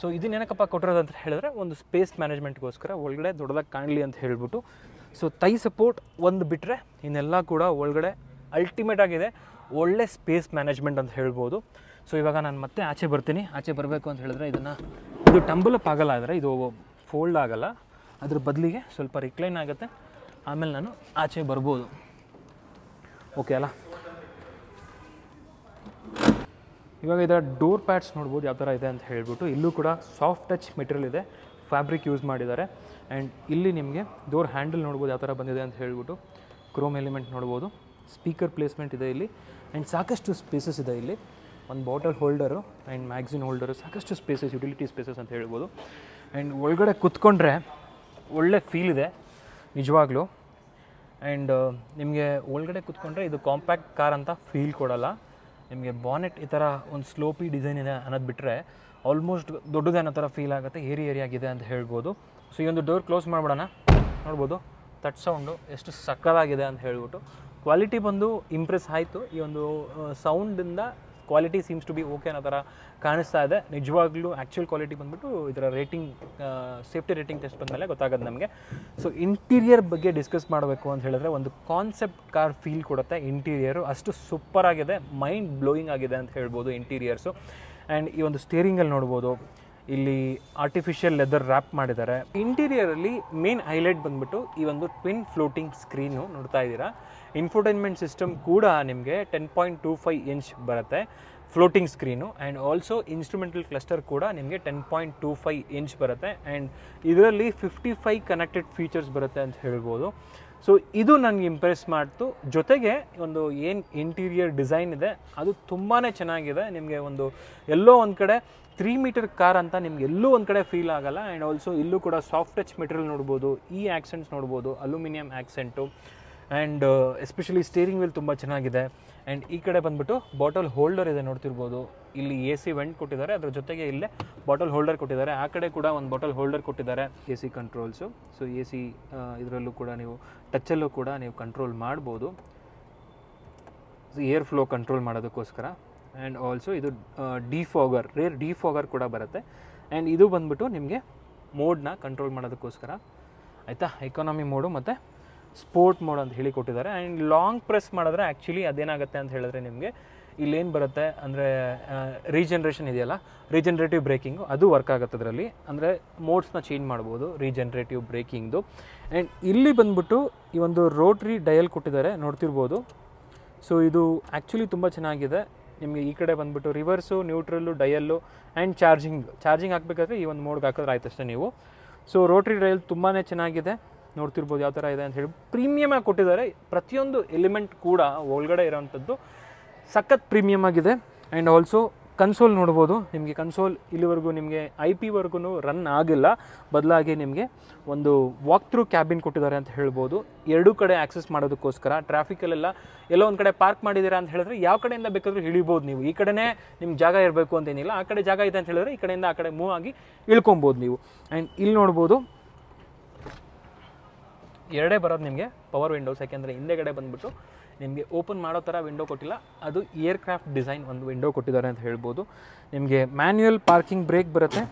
ಸೊ ಇದನ್ನೇನಕ್ಕಪ್ಪ ಕೊಟ್ಟಿರೋದು ಅಂತ ಹೇಳಿದ್ರೆ ಒಂದು ಸ್ಪೇಸ್ ಮ್ಯಾನೇಜ್ಮೆಂಟ್ಗೋಸ್ಕರ, ಒಳಗಡೆ ದೊಡ್ಡದಾಗಿ ಕಾಣಲಿ ಅಂತ ಹೇಳ್ಬಿಟ್ಟು. ಸೊ ತೈ ಸಪೋರ್ಟ್ ಒಂದು ಬಿಟ್ಟರೆ ಇನ್ನೆಲ್ಲ ಕೂಡ ಒಳಗಡೆ ಅಲ್ಟಿಮೇಟ್ ಆಗಿದೆ, ಒಳ್ಳೆ ಸ್ಪೇಸ್ ಮ್ಯಾನೇಜ್ಮೆಂಟ್ ಅಂತ ಹೇಳ್ಬೋದು. ಸೊ ಇವಾಗ ನಾನು ಮತ್ತೆ ಆಚೆ ಬರ್ತೀನಿ. ಆಚೆ ಬರಬೇಕು ಅಂತ ಹೇಳಿದ್ರೆ ಇದು ಟಂಬಲ್ ಅಪ್ ಆಗಲ್ಲ, ಆದರೆ ಇದು ಫೋಲ್ಡ್ ಆಗಲ್ಲ, ಅದ್ರ ಬದಲಿಗೆ ಸ್ವಲ್ಪ ರಿಕ್ಲೈನ್ ಆಗುತ್ತೆ. ಆಮೇಲೆ ನಾನು ಆಚೆ ಬರ್ಬೋದು, ಓಕೆ ಅಲ್ಲ. ಇವಾಗ ಇದರ ಡೋರ್ ಪ್ಯಾಡ್ಸ್ ನೋಡ್ಬೋದು ಯಾವ ಥರ ಇದೆ ಅಂತ ಹೇಳ್ಬಿಟ್ಟು. ಇಲ್ಲೂ ಕೂಡ ಸಾಫ್ಟ್ ಟಚ್ ಮೆಟೀರಿಯಲ್ ಇದೆ, ಫ್ಯಾಬ್ರಿಕ್ ಯೂಸ್ ಮಾಡಿದ್ದಾರೆ. ಆ್ಯಂಡ್ ಇಲ್ಲಿ ನಿಮಗೆ ಡೋರ್ ಹ್ಯಾಂಡಲ್ ನೋಡ್ಬೋದು ಯಾವ ಥರ ಬಂದಿದೆ ಅಂತ ಹೇಳ್ಬಿಟ್ಟು. ಕ್ರೋಮ್ ಎಲಿಮೆಂಟ್ ನೋಡ್ಬೋದು, ಸ್ಪೀಕರ್ ಪ್ಲೇಸ್ಮೆಂಟ್ ಇದೆ ಇಲ್ಲಿ. ಆ್ಯಂಡ್ ಸಾಕಷ್ಟು ಸ್ಪೇಸಸ್ ಇದೆ ಇಲ್ಲಿ, ಒಂದು bottle holder and magazine holder, ಸಾಕಷ್ಟು ಸ್ಪೇಸಸ್, ಯುಟಿಲಿಟಿ ಸ್ಪೇಸಸ್ ಅಂತ ಹೇಳ್ಬೋದು. ಆ್ಯಂಡ್ ಒಳಗಡೆ ಕೂತ್ಕೊಂಡ್ರೆ ಒಳ್ಳೆ ಫೀಲ್ ಇದೆ ನಿಜವಾಗ್ಲೂ. ಆ್ಯಂಡ್ ನಿಮಗೆ ಒಳಗಡೆ ಕೂತ್ಕೊಂಡ್ರೆ ಇದು ಕಾಂಪ್ಯಾಕ್ಟ್ ಕಾರ್ ಅಂತ ಫೀಲ್ ಕೊಡಲ್ಲ. ನಿಮಗೆ ಬಾನೆಟ್ ಈ ಥರ ಒಂದು ಸ್ಲೋಪಿ ಡಿಸೈನ್ ಇದೆ ಅನ್ನೋದು ಬಿಟ್ಟರೆ ಆಲ್ಮೋಸ್ಟ್ ದೊಡ್ಡದೇ ಅನ್ನೋ ಥರ ಫೀಲ್ ಆಗುತ್ತೆ, ಏರಿಯಾಗಿದೆ ಅಂತ ಹೇಳ್ಬೋದು. ಸೊ ಈ ಒಂದು ಡೋರ್ ಕ್ಲೋಸ್ ಮಾಡಿಬಿಡೋಣ. ನೋಡ್ಬೋದು ತಟ್ ಸೌಂಡು ಎಷ್ಟು ಸಕ್ಕತ್ತಾಗಿದೆ ಅಂತ ಹೇಳ್ಬಿಟ್ಟು. ಕ್ವಾಲಿಟಿ ಬಂದು ಇಂಪ್ರೆಸ್ ಆಯಿತು. ಈ ಒಂದು ಸೌಂಡಿಂದ quality seems to be okay ಅನ್ನೋ ಥರ ಕಾಣಿಸ್ತಾ ಇದೆ. ನಿಜವಾಗ್ಲೂ ಆ್ಯಕ್ಚುಯಲ್ ಕ್ವಾಲಿಟಿ ಬಂದುಬಿಟ್ಟು ಇದರ ರೇಟಿಂಗ್ ಸೇಫ್ಟಿ ರೇಟಿಂಗ್ ಟೆಸ್ಟ್ ಬಂದಮೇಲೆ ಗೊತ್ತಾಗೋದು ನಮಗೆ. ಸೊ ಇಂಟೀರಿಯರ್ ಬಗ್ಗೆ ಡಿಸ್ಕಸ್ ಮಾಡಬೇಕು ಅಂತ ಹೇಳಿದ್ರೆ ಒಂದು ಕಾನ್ಸೆಪ್ಟ್ ಕಾರ್ ಫೀಲ್ ಕೊಡುತ್ತೆ ಇಂಟೀರಿಯರು, ಅಷ್ಟು ಸೂಪರ್ ಆಗಿದೆ, ಮೈಂಡ್ ಬ್ಲೋಯಿಂಗ್ ಆಗಿದೆ ಅಂತ ಹೇಳ್ಬೋದು ಇಂಟೀರಿಯರ್ಸು. ಆ್ಯಂಡ್ ಈ ಒಂದು ಸ್ಟೇರಿಂಗಲ್ಲಿ ನೋಡ್ಬೋದು ಇಲ್ಲಿ ಆರ್ಟಿಫಿಷಿಯಲ್ ಲೆದರ್ ರ್ಯಾಪ್ ಮಾಡಿದ್ದಾರೆ. ಇಂಟೀರಿಯರಲ್ಲಿ ಮೇನ್ ಹೈಲೈಟ್ ಬಂದುಬಿಟ್ಟು ಈ ಒಂದು ಟ್ವಿನ್ ಫ್ಲೋಟಿಂಗ್ ಸ್ಕ್ರೀನು ನೋಡ್ತಾ ಇದ್ದೀರಾ. ಇನ್ಫೋಟೈನ್ಮೆಂಟ್ ಸಿಸ್ಟಮ್ ಕೂಡ ನಿಮಗೆ 10.25 ಇಂಚ್ ಬರುತ್ತೆ floating screen. And also instrumental cluster ಕೂಡ ನಿಮಗೆ 10.25 ಇಂಚ್ ಬರುತ್ತೆ. ಆ್ಯಂಡ್ ಇದರಲ್ಲಿ 55 ಕನೆಕ್ಟೆಡ್ ಫೀಚರ್ಸ್ ಬರುತ್ತೆ ಅಂತ ಹೇಳ್ಬೋದು. ಸೊ ಇದು ನನಗೆ ಇಂಪ್ರೆಸ್ ಮಾಡ್ತು. ಜೊತೆಗೆ ಒಂದು ಏನು ಇಂಟೀರಿಯರ್ ಡಿಸೈನ್ ಇದೆ ಅದು ತುಂಬಾ ಚೆನ್ನಾಗಿದೆ. ನಿಮಗೆ ಒಂದು ಎಲ್ಲೋ ಒಂದು ಕಡೆ 3 ಮೀಟರ್ ಕಾರ್ ಅಂತ ನಿಮ್ಗೆ ಎಲ್ಲೂ ಒಂದು ಕಡೆ ಫೀಲ್ ಆಗಲ್ಲ. ಆ್ಯಂಡ್ ಆಲ್ಸೋ ಇಲ್ಲೂ ಕೂಡ ಸಾಫ್ಟ್ ಟಚ್ ಮೆಟೀರಿಯಲ್ ನೋಡ್ಬೋದು, ಈ ಆ್ಯಕ್ಸೆಂಟ್ಸ್ ನೋಡ್ಬೋದು, aluminium ಆ್ಯಕ್ಸೆಂಟು. And especially steering wheel ತುಂಬ ಚೆನ್ನಾಗಿದೆ. ಆ್ಯಂಡ್ ಈ ಕಡೆ ಬಂದುಬಿಟ್ಟು ಬಾಟಲ್ ಹೋಲ್ಡರ್ ಇದೆ ನೋಡ್ತಿರ್ಬೋದು. ಇಲ್ಲಿ AC ವೆಂಟ್ ಕೊಟ್ಟಿದ್ದಾರೆ, ಅದರ ಜೊತೆಗೆ ಇಲ್ಲೇ ಬಾಟಲ್ ಹೋಲ್ಡರ್ ಕೊಟ್ಟಿದ್ದಾರೆ. ಆ ಕಡೆ ಕೂಡ ಒಂದು ಬಾಟಲ್ ಹೋಲ್ಡರ್ ಕೊಟ್ಟಿದ್ದಾರೆ. AC ಕಂಟ್ರೋಲ್ಸು, ಸೊ AC ಇದರಲ್ಲೂ ಕೂಡ ನೀವು ಟಚ್ಚಲ್ಲೂ ಕೂಡ ನೀವು ಕಂಟ್ರೋಲ್ ಮಾಡ್ಬೋದು, ಏರ್ ಫ್ಲೋ ಕಂಟ್ರೋಲ್ ಮಾಡೋದಕ್ಕೋಸ್ಕರ. ಆ್ಯಂಡ್ ಆಲ್ಸೋ ಇದು ಡಿಫಾಗರ್, ರೇರ್ ಡಿಫಾಗರ್ ಕೂಡ ಬರುತ್ತೆ. ಆ್ಯಂಡ್ ಇದು ಬಂದುಬಿಟ್ಟು ನಿಮಗೆ ಮೋಡ್ನ ಕಂಟ್ರೋಲ್ ಮಾಡೋದಕ್ಕೋಸ್ಕರ, ಆಯಿತಾ. ಎಕಾನಮಿ ಮೋಡು ಮತ್ತು ಸ್ಪೋರ್ಟ್ ಮೋಡ್ ಅಂತ ಹೇಳಿ ಕೊಟ್ಟಿದ್ದಾರೆ. ಆ್ಯಂಡ್ ಲಾಂಗ್ ಪ್ರೆಸ್ ಮಾಡಿದ್ರೆ ಆ್ಯಕ್ಚುಲಿ ಅದೇನಾಗುತ್ತೆ ಅಂತ ಹೇಳಿದ್ರೆ ನಿಮಗೆ ಇಲ್ಲೇನು ಬರುತ್ತೆ ಅಂದರೆ ರೀಜನ್ರೇಷನ್ ಇದೆಯಲ್ಲ, ರೀಜನ್ರೇಟಿವ್ ಬ್ರೇಕಿಂಗು ಅದು ವರ್ಕ್ ಆಗುತ್ತೆ ಅದರಲ್ಲಿ. ಅಂದರೆ ಮೋಡ್ಸ್ನ ಚೇಂಜ್ ಮಾಡ್ಬೋದು ರೀಜನ್ರೇಟಿವ್ ಬ್ರೇಕಿಂಗ್ದು. ಆ್ಯಂಡ್ ಇಲ್ಲಿ ಬಂದುಬಿಟ್ಟು ಈ ಒಂದು ರೋಟ್ರಿ ಡಯಲ್ ಕೊಟ್ಟಿದ್ದಾರೆ ನೋಡ್ತಿರ್ಬೋದು. ಸೊ ಇದು ಆ್ಯಕ್ಚುಲಿ ತುಂಬ ಚೆನ್ನಾಗಿದೆ. ನಿಮಗೆ ಈ ಕಡೆ ಬಂದುಬಿಟ್ಟು ರಿವರ್ಸು, ನ್ಯೂಟ್ರಲ್ಲು, ಡಯಲ್ಲು ಆ್ಯಂಡ್ ಚಾರ್ಜಿಂಗ್ ಹಾಕಬೇಕಾದ್ರೆ ಈ ಒಂದು ಮೋಡ್ಗೆ ಹಾಕಿದ್ರೆ ಆಯ್ತಷ್ಟೇ ನೀವು. ಸೊ ರೋಟ್ರಿ ಡಯಲ್ ತುಂಬಾ ಚೆನ್ನಾಗಿದೆ, ನೋಡ್ತಿರ್ಬೋದು ಯಾವ ಥರ ಇದೆ ಅಂತ ಹೇಳಿ. ಪ್ರೀಮಿಯಮಾಗಿ ಕೊಟ್ಟಿದ್ದಾರೆ, ಪ್ರತಿಯೊಂದು ಎಲಿಮೆಂಟ್ ಕೂಡ ಒಳಗಡೆ ಇರೋವಂಥದ್ದು ಸಖತ್ ಪ್ರೀಮಿಯಮ್ ಆಗಿದೆ. ಆ್ಯಂಡ್ ಆಲ್ಸೋ ಕನ್ಸೋಲ್ ನೋಡ್ಬೋದು. ನಿಮಗೆ ಕನ್ಸೋಲ್ ಇಲ್ಲಿವರೆಗೂ ನಿಮಗೆ IP-ವರ್ಗೂ ರನ್ ಆಗಿಲ್ಲ, ಬದಲಾಗಿ ನಿಮಗೆ ಒಂದು ವಾಕ್ ಥ್ರೂ ಕ್ಯಾಬಿನ್ ಕೊಟ್ಟಿದ್ದಾರೆ ಅಂತ ಹೇಳ್ಬೋದು. ಎರಡೂ ಕಡೆ ಆಕ್ಸೆಸ್ ಮಾಡೋದಕ್ಕೋಸ್ಕರ. ಟ್ರಾಫಿಕಲ್ಲೆಲ್ಲ ಎಲ್ಲೋ ಒಂದು ಕಡೆ ಪಾರ್ಕ್ ಮಾಡಿದ್ದೀರಾ ಅಂತ ಹೇಳಿದ್ರೆ ಯಾವ ಕಡೆಯಿಂದ ಬೇಕಾದರೂ ಇಳಿಬೋದು ನೀವು. ಈ ಕಡೆನೇ ನಿಮ್ಗೆ ಜಾಗ ಇರಬೇಕು ಅಂತೇನಿಲ್ಲ, ಆ ಕಡೆ ಜಾಗ ಇದೆ ಅಂತ ಹೇಳಿದ್ರೆ ಈ ಕಡೆಯಿಂದ ಆ ಕಡೆ ಮೂವ್ ಆಗಿ ಇಳ್ಕೊಬೋದು ನೀವು. ಆ್ಯಂಡ್ ಇಲ್ಲಿ ನೋಡ್ಬೋದು ಎರಡೇ ಬರೋದು ನಿಮಗೆ ಪವರ್ ವಿಂಡೋಸ್, ಯಾಕೆಂದರೆ ಹಿಂದೆಗಡೆ ಬಂದುಬಿಟ್ಟು ನಿಮಗೆ ಓಪನ್ ಮಾಡೋ ಥರ ವಿಂಡೋ ಕೊಟ್ಟಿಲ್ಲ, ಅದು ಏರ್ಕ್ರಾಫ್ಟ್ ಡಿಸೈನ್ ಒಂದು ವಿಂಡೋ ಕೊಟ್ಟಿದ್ದಾರೆ ಅಂತ ಹೇಳ್ಬೋದು. ನಿಮಗೆ ಮ್ಯಾನ್ಯುಯಲ್ ಪಾರ್ಕಿಂಗ್ ಬ್ರೇಕ್ ಬರುತ್ತೆ.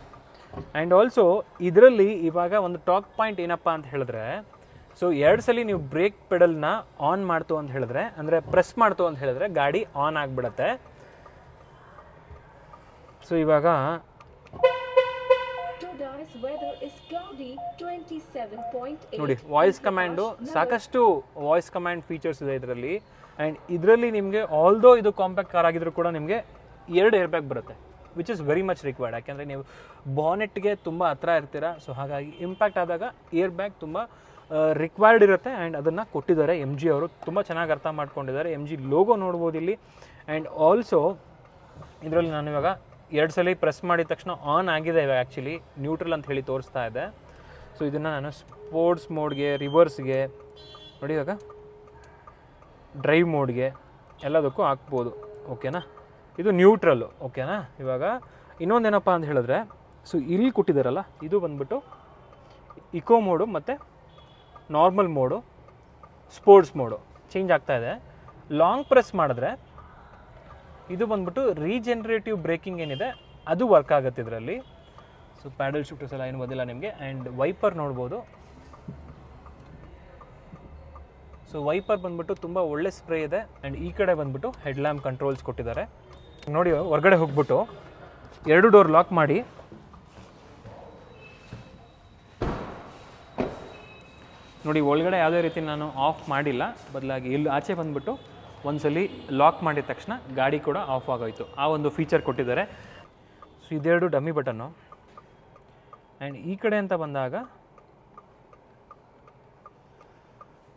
ಆ್ಯಂಡ್ ಆಲ್ಸೋ ಇದರಲ್ಲಿ ಇವಾಗ ಒಂದು ಟಾಕ್ ಪಾಯಿಂಟ್ ಏನಪ್ಪ ಅಂತ ಹೇಳಿದ್ರೆ, ಸೊ 2 ಸಲ ನೀವು ಬ್ರೇಕ್ ಪೆಡಲ್ನ ಆನ್ ಮಾಡ್ತು ಅಂತ ಹೇಳಿದ್ರೆ, ಅಂದರೆ ಪ್ರೆಸ್ ಮಾಡ್ತು ಅಂತ ಹೇಳಿದ್ರೆ ಗಾಡಿ ಆನ್ ಆಗಿಬಿಡುತ್ತೆ. ಸೊ ಇವಾಗ ನೋಡಿ ವಾಯ್ಸ್ ಕಮ್ಯಾಂಡು ಸಾಕಷ್ಟು ವಾಯ್ಸ್ ಕಮ್ಯಾಂಡ್ ಫೀಚರ್ಸ್ ಇದೆ ಇದರಲ್ಲಿ. ಆ್ಯಂಡ್ ಇದರಲ್ಲಿ ನಿಮಗೆ ಆಲ್ದೋ ಇದು ಕಾಂಪ್ಯಾಕ್ಟ್ ಕಾರ್ ಆಗಿದ್ರು ಕೂಡ ನಿಮಗೆ 2 ಏರ್ ಬ್ಯಾಗ್ ಬರುತ್ತೆ, which is very much required. ಯಾಕೆಂದರೆ ನೀವು ಬಾನೆಟ್ಗೆ ತುಂಬ ಹತ್ರ ಇರ್ತೀರ, ಸೊ ಹಾಗಾಗಿ ಇಂಪ್ಯಾಕ್ಟ್ ಆದಾಗ ಏರ್ ಬ್ಯಾಗ್ ತುಂಬ ರಿಕ್ವೈರ್ಡ್ ಇರುತ್ತೆ. ಆ್ಯಂಡ್ ಅದನ್ನು ಕೊಟ್ಟಿದ್ದಾರೆ ಎಮ್ ಜಿ ಅವರು, ತುಂಬ ಚೆನ್ನಾಗಿ ಅರ್ಥ ಮಾಡ್ಕೊಂಡಿದ್ದಾರೆ. ಎಮ್ ಜಿ ಲೋಗೋ ನೋಡ್ಬೋದು ಇಲ್ಲಿ. ಆ್ಯಂಡ್ ಆಲ್ಸೋ ಇದರಲ್ಲಿ ನಾನು ಇವಾಗ 2 ಸಲ ಪ್ರೆಸ್ ಮಾಡಿದ ತಕ್ಷಣ ಆನ್ ಆಗಿದೆ. ಇವಾಗ ಆ್ಯಕ್ಚುಲಿ ನ್ಯೂಟ್ರಲ್ ಅಂತ ಹೇಳಿ ತೋರಿಸ್ತಾ ಇದೆ. ಸೊ ಇದನ್ನು ನಾನು ಸ್ಪೋರ್ಟ್ಸ್ ಮೋಡ್ಗೆ, ರಿವರ್ಸ್ಗೆ, ನೋಡಿ ಇವಾಗ ಡ್ರೈವ್ ಮೋಡ್ಗೆ ಎಲ್ಲದಕ್ಕೂ ಹಾಕ್ಬೋದು. ಓಕೆನಾ, ಇದು ನ್ಯೂಟ್ರಲ್ಲು. ಓಕೆನಾ, ಇವಾಗ ಇನ್ನೊಂದೇನಪ್ಪ ಅಂತ ಹೇಳಿದ್ರೆ, ಸೊ ಇಲ್ಲಿ ಕೊಟ್ಟಿದ್ದಾರಲ್ಲ, ಇದು ಬಂದ್ಬಿಟ್ಟು ಇಕೋ ಮೋಡು ಮತ್ತು normal mode, sports mode change ಆಗ್ತಾ ಇದೆ. ಲಾಂಗ್ ಪ್ರೆಸ್ ಮಾಡಿದ್ರೆ ಇದು ಬಂದ್ಬಿಟ್ಟು ರೀಜೆನ್ರೇಟಿವ್ ಬ್ರೇಕಿಂಗ್ ಏನಿದೆ ಅದು ವರ್ಕ್ ಆಗುತ್ತೆ ಇದರಲ್ಲಿ. ಸೊ ಪ್ಯಾಡಲ್ ಶಿಫ್ಟರ್ಸ್ ಎಲ್ಲ ಏನು ಬಂದಿಲ್ಲ ನಿಮಗೆ. ಆ್ಯಂಡ್ ವೈಪರ್ ನೋಡ್ಬೋದು. ಸೊ ವೈಪರ್ ಬಂದ್ಬಿಟ್ಟು ತುಂಬ ಒಳ್ಳೆ ಸ್ಪ್ರೇ ಇದೆ. ಆ್ಯಂಡ್ ಈ ಕಡೆ ಬಂದ್ಬಿಟ್ಟು ಹೆಡ್ ಲ್ಯಾಂಪ್ ಕಂಟ್ರೋಲ್ಸ್ ಕೊಟ್ಟಿದ್ದಾರೆ. ನೋಡಿ ಹೊರಗಡೆ ಹೋಗ್ಬಿಟ್ಟು 2 ಡೋರ್ ಲಾಕ್ ಮಾಡಿ ನೋಡಿ, ಒಳಗಡೆ ಯಾವುದೇ ರೀತಿ ನಾನು ಆಫ್ ಮಾಡಿಲ್ಲ, ಬದಲಾಗಿ ಇಲ್ಲಿ ಆಚೆ ಬಂದುಬಿಟ್ಟು ಒಂದ್ಸಲಿ ಲಾಕ್ ಮಾಡಿದ ತಕ್ಷಣ ಗಾಡಿ ಕೂಡ ಆಫ್ ಆಗೋಯ್ತು. ಆ ಒಂದು ಫೀಚರ್ ಕೊಟ್ಟಿದ್ದಾರೆ. ಸೊ ಇದೆರಡು ಡಮ್ಮಿ ಬಟನ್ನು. ಆ್ಯಂಡ್ ಈ ಕಡೆ ಅಂತ ಬಂದಾಗ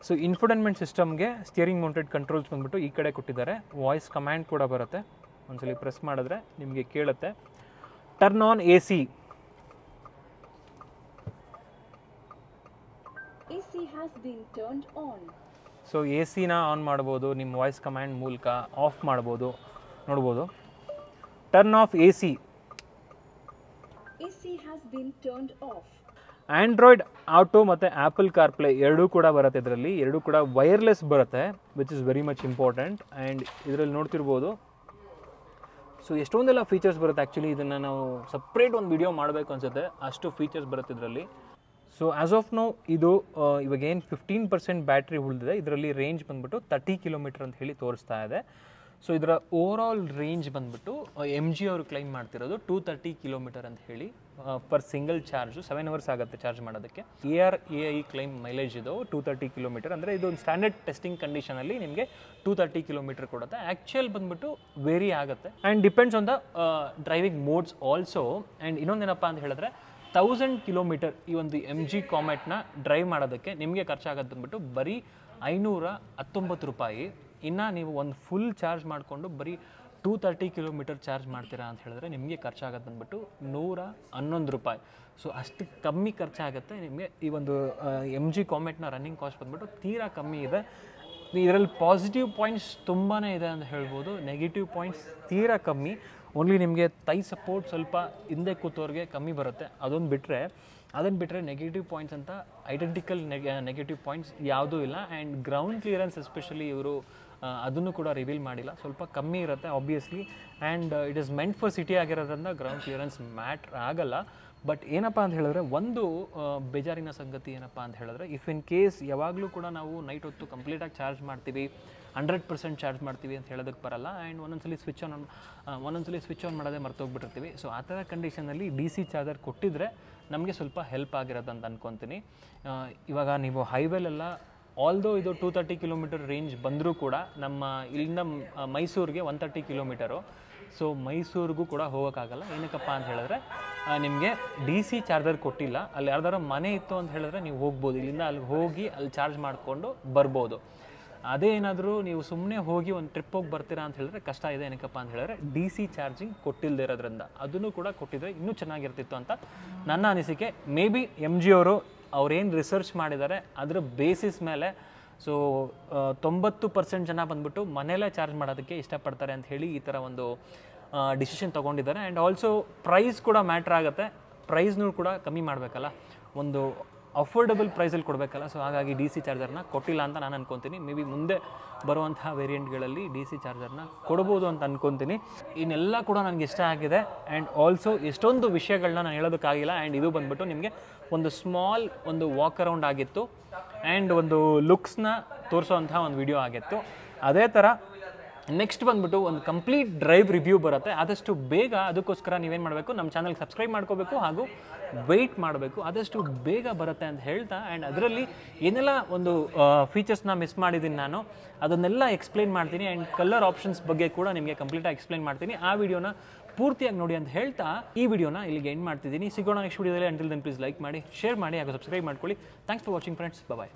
ಸೊ ಇನ್ಫೋಟೈನ್ಮೆಂಟ್ ಸಿಸ್ಟಮ್ಗೆ ಸ್ಟಿಯರಿಂಗ್ ಮೌಂಟೆಡ್ ಕಂಟ್ರೋಲ್ಸ್ ಬಂದ್ಬಿಟ್ಟು ಈ ಕಡೆ ಕೊಟ್ಟಿದ್ದಾರೆ. ವಾಯ್ಸ್ ಕಮ್ಯಾಂಡ್ ಕೂಡ ಬರುತ್ತೆ. ಒಂದ್ಸಲಿ ಪ್ರೆಸ್ ಮಾಡಿದ್ರೆ ನಿಮಗೆ ಕೇಳುತ್ತೆ, turn on AC. So AC ನ ಆನ್ ಮಾಡ್ಬೋದು ನಿಮ್ಮ ವಾಯ್ಸ್ ಕಮ್ಯಾಂಡ್ ಮೂಲಕ, ಆಫ್ ಮಾಡ್ಬೋದು. ನೋಡ್ಬೋದು, turn off AC. Android auto ಮತ್ತು ಆ್ಯಪಲ್ ಕಾರ್ಪ್ಲೇ ಎರಡೂ ಕೂಡ ಬರುತ್ತೆ ಇದರಲ್ಲಿ. ಎರಡೂ ಕೂಡ ವೈರ್ಲೆಸ್ ಬರುತ್ತೆ, which is very much important. And ಇದರಲ್ಲಿ ನೋಡ್ತಿರ್ಬೋದು, ಸೊ ಎಷ್ಟೊಂದೆಲ್ಲ ಫೀಚರ್ಸ್ ಬರುತ್ತೆ. ಆ್ಯಕ್ಚುಲಿ ಇದನ್ನು ನಾವು ಸಪ್ರೇಟ್ ಒಂದು ವಿಡಿಯೋ ಮಾಡಬೇಕು ಅನಿಸುತ್ತೆ, ಅಷ್ಟು ಫೀಚರ್ಸ್ ಬರುತ್ತೆ ಇದರಲ್ಲಿ. ಸೊ ಆ್ಯಸ್ ಆಫ್ ನೌ ಇದು ಇವಾಗ ಏನು 15% ಬ್ಯಾಟ್ರಿ ಉಳಿದಿದೆ. ಇದರಲ್ಲಿ ರೇಂಜ್ ಬಂದ್ಬಿಟ್ಟು 30 ಕಿಲೋಮೀಟರ್ ಅಂತ ಹೇಳಿ ತೋರಿಸ್ತಾ ಇದೆ. ಸೊ ಇದರ ಓವರಾಲ್ ರೇಂಜ್ ಬಂದ್ಬಿಟ್ಟು MG ಅವರು ಕ್ಲೈಮ್ ಮಾಡ್ತಿರೋದು 230 ಕಿಲೋಮೀಟರ್ ಅಂತ ಹೇಳಿ ಪರ್ ಸಿಂಗಲ್ ಚಾರ್ಜು. 7 ಅವರ್ಸ್ ಆಗುತ್ತೆ ಚಾರ್ಜ್ ಮಾಡೋದಕ್ಕೆ. ARAI ಕ್ಲೈಮ್ ಮೈಲೇಜ್ ಇದು 230 ಕಿಲೋಮೀಟರ್. ಅಂದರೆ ಇದು ಒಂದು ಸ್ಟ್ಯಾಂಡರ್ಡ್ ಟೆಸ್ಟಿಂಗ್ ಕಂಡೀಷನಲ್ಲಿ ನಿಮಗೆ 230 ಕಿಲೋಮೀಟರ್ ಕೊಡುತ್ತೆ. ಆ್ಯಕ್ಚುಯಲ್ ಬಂದ್ಬಿಟ್ಟು ವೇರಿ ಆಗುತ್ತೆ and depends on the driving modes also. And ಇನ್ನೊಂದೇನಪ್ಪ ಅಂತ ಹೇಳಿದ್ರೆ 1000 ಕಿಲೋಮೀಟರ್ ಈ ಒಂದು MG ಕಾಮೆಟ್ನ ಡ್ರೈವ್ ಮಾಡೋದಕ್ಕೆ ನಿಮಗೆ ಖರ್ಚಾಗೋದು ಬಂದ್ಬಿಟ್ಟು ಬರೀ 519 ರೂಪಾಯಿ. ಇನ್ನು ನೀವು ಒಂದು ಫುಲ್ ಚಾರ್ಜ್ ಮಾಡಿಕೊಂಡು ಬರೀ 230 ಕಿಲೋಮೀಟರ್ ಚಾರ್ಜ್ ಮಾಡ್ತೀರಾ ಅಂತ ಹೇಳಿದ್ರೆ ನಿಮಗೆ ಖರ್ಚಾಗೋದು ಬಂದ್ಬಿಟ್ಟು 111 ರೂಪಾಯಿ. ಸೊ ಅಷ್ಟು ಕಮ್ಮಿ ಖರ್ಚಾಗುತ್ತೆ ನಿಮಗೆ. ಈ ಒಂದು MG ಕಾಮೆಟ್ನ ರನ್ನಿಂಗ್ ಕಾಸ್ಟ್ ಬಂದ್ಬಿಟ್ಟು ತೀರಾ ಕಮ್ಮಿ ಇದೆ. ಇದರಲ್ಲಿ ಪಾಸಿಟಿವ್ ಪಾಯಿಂಟ್ಸ್ ತುಂಬಾ ಇದೆ ಅಂತ ಹೇಳ್ಬೋದು, ನೆಗೆಟಿವ್ ಪಾಯಿಂಟ್ಸ್ ತೀರಾ ಕಮ್ಮಿ. ಓನ್ಲಿ ನಿಮಗೆ ಥೈ ಸಪೋರ್ಟ್ ಸ್ವಲ್ಪ ಹಿಂದೆ ಕೂತವ್ರಿಗೆ ಕಮ್ಮಿ ಬರುತ್ತೆ. ಅದನ್ನು ಬಿಟ್ಟರೆ ನೆಗೆಟಿವ್ ಪಾಯಿಂಟ್ಸ್ ಅಂತ ಐಡೆಂಟಿಕಲ್ ನೆಗೆಟಿವ್ ಪಾಯಿಂಟ್ಸ್ ಯಾವುದೂ ಇಲ್ಲ. ಆ್ಯಂಡ್ ಗ್ರೌಂಡ್ ಕ್ಲಿಯರೆನ್ಸ್ ಎಸ್ಪೆಷಲಿ ಇವರು ಅದನ್ನು ಕೂಡ ರಿವೀಲ್ ಮಾಡಿಲ್ಲ, ಸ್ವಲ್ಪ ಕಮ್ಮಿ ಇರುತ್ತೆ obviously. And it is meant for city ಆಗಿರೋದ್ರಿಂದ ಗ್ರೌಂಡ್ ಕ್ಲಿಯರೆನ್ಸ್ ಮ್ಯಾಟ್ರ್ ಆಗಲ್ಲ. ಬಟ್ ಏನಪ್ಪ ಅಂತ ಹೇಳಿದ್ರೆ ಒಂದು ಬೇಜಾರಿನ ಸಂಗತಿ ಏನಪ್ಪ ಅಂತ ಹೇಳಿದ್ರೆ, ಇಫ್ ಇನ್ ಕೇಸ್ ಯಾವಾಗಲೂ ಕೂಡ ನಾವು ನೈಟ್ ಹೊತ್ತು ಕಂಪ್ಲೀಟಾಗಿ ಚಾರ್ಜ್ ಮಾಡ್ತೀವಿ, 100% ಚಾರ್ಜ್ ಮಾಡ್ತೀವಿ ಅಂತ ಹೇಳೋದಕ್ಕೆ ಬರಲ್ಲ. ಆ್ಯಂಡ್ ಒಂದೊಂದ್ಸಲಿ ಸ್ವಿಚ್ ಆನ್ ಮಾಡೋದೇ ಮರ್ತೋಗ್ಬಿಟ್ಟಿರ್ತೀವಿ. ಸೊ ಆ ಥರ ಕಂಡೀಷನಲ್ಲಿ DC ಚಾರ್ಜರ್ ಕೊಟ್ಟಿದ್ರೆ ನಮಗೆ ಸ್ವಲ್ಪ ಹೆಲ್ಪ್ ಆಗಿರೋದು ಅಂತ ಅಂದ್ಕೊತೀನಿ. ಇವಾಗ ನೀವು ಹೈವೇಲೆಲ್ಲ ಆಲ್ದೋ ಇದು 230 ಕಿಲೋಮೀಟರ್ ರೇಂಜ್ ಬಂದರೂ ಕೂಡ ನಮ್ಮ ಇಲ್ಲಿಂದ ಮೈಸೂರಿಗೆ 130 ಕಿಲೋಮೀಟರು. ಸೊ ಮೈಸೂರಿಗೂ ಕೂಡ ಹೋಗೋಕ್ಕಾಗಲ್ಲ. ಏನಕ್ಕಪ್ಪ ಅಂತ ಹೇಳಿದ್ರೆ ನಿಮಗೆ DC ಚಾರ್ಜರ್ ಕೊಟ್ಟಿಲ್ಲ. ಅಲ್ಲಿ ಯಾರ್ದಾರು ಮನೆ ಇತ್ತು ಅಂತ ಹೇಳಿದ್ರೆ ನೀವು ಹೋಗ್ಬೋದು, ಇಲ್ಲಿಂದ ಅಲ್ಲಿಗೆ ಹೋಗಿ ಅಲ್ಲಿ ಚಾರ್ಜ್ ಮಾಡಿಕೊಂಡು ಬರ್ಬೋದು. ಅದೇ ಏನಾದರೂ ನೀವು ಸುಮ್ಮನೆ ಹೋಗಿ ಒಂದು ಟ್ರಿಪ್ ಹೋಗಿ ಬರ್ತೀರಾ ಅಂತ ಹೇಳಿದ್ರೆ ಕಷ್ಟ ಇದೆ. ಏನಕ್ಕಪ್ಪ ಅಂತ ಹೇಳಿದ್ರೆ DC ಚಾರ್ಜಿಂಗ್ ಕೊಟ್ಟಿಲ್ಲದೆ ಇರೋದ್ರಿಂದ. ಅದನ್ನು ಕೂಡ ಕೊಟ್ಟಿದ್ರೆ ಇನ್ನೂ ಚೆನ್ನಾಗಿರ್ತಿತ್ತು ಅಂತ ನನ್ನ ಅನಿಸಿಕೆ. ಮೇ ಬಿ MG ಅವರು ಅವ್ರೇನು ರಿಸರ್ಚ್ ಮಾಡಿದ್ದಾರೆ ಅದರ ಬೇಸಿಸ್ ಮೇಲೆ ಸೊ 90% ಜನ ಬಂದ್ಬಿಟ್ಟು ಮನೆಯಲ್ಲೇ ಚಾರ್ಜ್ ಮಾಡೋದಕ್ಕೆ ಇಷ್ಟಪಡ್ತಾರೆ ಅಂತ ಹೇಳಿ ಈ ಥರ ಒಂದು ಡಿಸಿಷನ್ ತೊಗೊಂಡಿದ್ದಾರೆ. ಆ್ಯಂಡ್ ಆಲ್ಸೋ ಪ್ರೈಸ್ ಕೂಡ ಮ್ಯಾಟ್ರ್ ಆಗುತ್ತೆ. ಪ್ರೈಸ್ನೂ ಕೂಡ ಕಮ್ಮಿ ಮಾಡಬೇಕಲ್ಲ, ಒಂದು ಅಫೋರ್ಡಬಲ್ ಪ್ರೈಸಲ್ಲಿ ಕೊಡಬೇಕಲ್ಲ. ಸೊ ಹಾಗಾಗಿ DC ಚಾರ್ಜರ್ನ ಕೊಟ್ಟಿಲ್ಲ ಅಂತ ನಾನು ಅನ್ಕೊತೀನಿ. ಮೇ ಬಿ ಮುಂದೆ ಬರುವಂತಹ ವೇರಿಯಂಟ್ಗಳಲ್ಲಿ DC ಚಾರ್ಜರ್ನ ಕೊಡ್ಬೋದು ಅಂತ ಅನ್ಕೊತೀನಿ. ಇನ್ನೆಲ್ಲ ಕೂಡ ನನಗೆ ಇಷ್ಟ ಆಗಿದೆ. ಆ್ಯಂಡ್ ಆಲ್ಸೋ ಎಷ್ಟೊಂದು ವಿಷಯಗಳನ್ನ ನಾನು ಹೇಳೋದಕ್ಕಾಗಿಲ್ಲ. ಆ್ಯಂಡ್ ಇದು ಬಂದ್ಬಿಟ್ಟು ನಿಮಗೆ ಒಂದು ಸ್ಮಾಲ್ ಒಂದು ವಾಕ್ ಅರೌಂಡ್ ಆಗಿತ್ತು ಆ್ಯಂಡ್ ಒಂದು ಲುಕ್ಸ್ನ ತೋರಿಸೋವಂತಹ ಒಂದು ವಿಡಿಯೋ ಆಗಿತ್ತು. ಅದೇ ಥರ ನೆಕ್ಸ್ಟ್ ಬಂದ್ಬಿಟ್ಟು ಒಂದು ಕಂಪ್ಲೀಟ್ ಡ್ರೈವ್ ರಿವ್ಯೂ ಬರುತ್ತೆ. ಆದಷ್ಟು ಬೇಗ ಅದಕ್ಕೋಸ್ಕರ ನೀವೇನು ಮಾಡಬೇಕು, ನಮ್ಮ ಚಾನಲ್ಗೆ ಸಬ್ಸ್ಕ್ರೈಬ್ ಮಾಡ್ಕೋಬೇಕು ಹಾಗೂ ವೆಯ್ಟ್ ಮಾಡಬೇಕು. ಆದಷ್ಟು ಬೇಗ ಬರುತ್ತೆ ಅಂತ ಹೇಳ್ತಾ, ಆ್ಯಂಡ್ ಅದರಲ್ಲಿ ಏನೆಲ್ಲ ಒಂದು ಫೀಚರ್ಸ್ನ ಮಿಸ್ ಮಾಡಿದ್ದೀನಿ ನಾನು ಅದನ್ನೆಲ್ಲ ಎಕ್ಸ್ಪ್ಲೈನ್ ಮಾಡ್ತೀನಿ. ಆ್ಯಂಡ್ ಕಲರ್ ಆಪ್ಷನ್ಸ್ ಬಗ್ಗೆ ಕೂಡ ನಿಮಗೆ ಕಂಪ್ಲೀಟಾಗಿ ಎಕ್ಸ್ಪ್ಲೈನ್ ಮಾಡ್ತೀನಿ. ಆ ವಿಡಿಯೋನ ಪೂರ್ತಿಯಾಗಿ ನೋಡಿ ಅಂತ ಹೇಳ್ತಾ ಈ ವಿಡಿಯೋನ ಇಲ್ಲಿಗೆ ಎಂಡ್ ಮಾಡ್ತಿದ್ದೀನಿ. ಸಿಗೋಣ ನೆಕ್ಸ್ಟ್ ವಿಡಿಯೋದಲ್ಲಿ. ಅಂಟಿಲ್ ದೆನ್ ಪ್ಲೀಸ್ ಲೈಕ್ ಮಾಡಿ, ಶೇರ್ ಮಾಡಿ ಹಾಗೂ ಸಬ್ಸ್ಕ್ರೈಬ್ ಮಾಡ್ಕೊಳ್ಳಿ. Thanks for watching friends. Bye.